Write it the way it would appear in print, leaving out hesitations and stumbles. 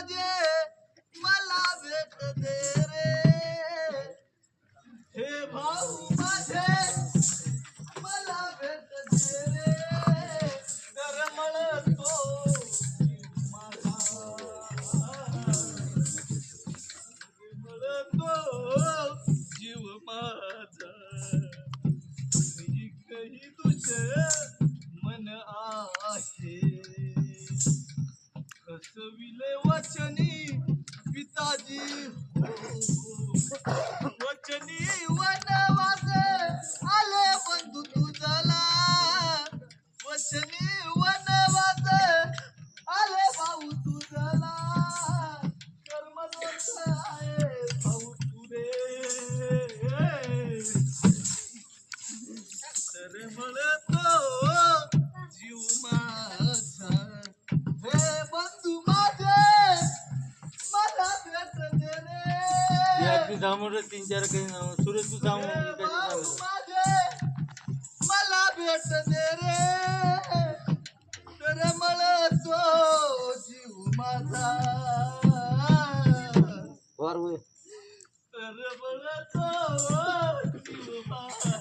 माझे मला भेट दे रे हे भाऊ माझे मला भेट दे रे करमळतो माझा करमळतो जीव माझा कही तुझे मन आहे कसविले वचनी पिताजी हो वचनी वनवास आले बंधू तुझला वचनी वनवास आले भाऊ तुझला कर्मदोष आहे भाऊ तुरे तर म्हणतो जीव माझा हे बंधू माझे मला भेट दे रे समोर 3-4 काही नाव सुरेश तू सांग माझे मला भेट दे रे तर म्हणतो जीव माझा तर म्हणतो जीव माझा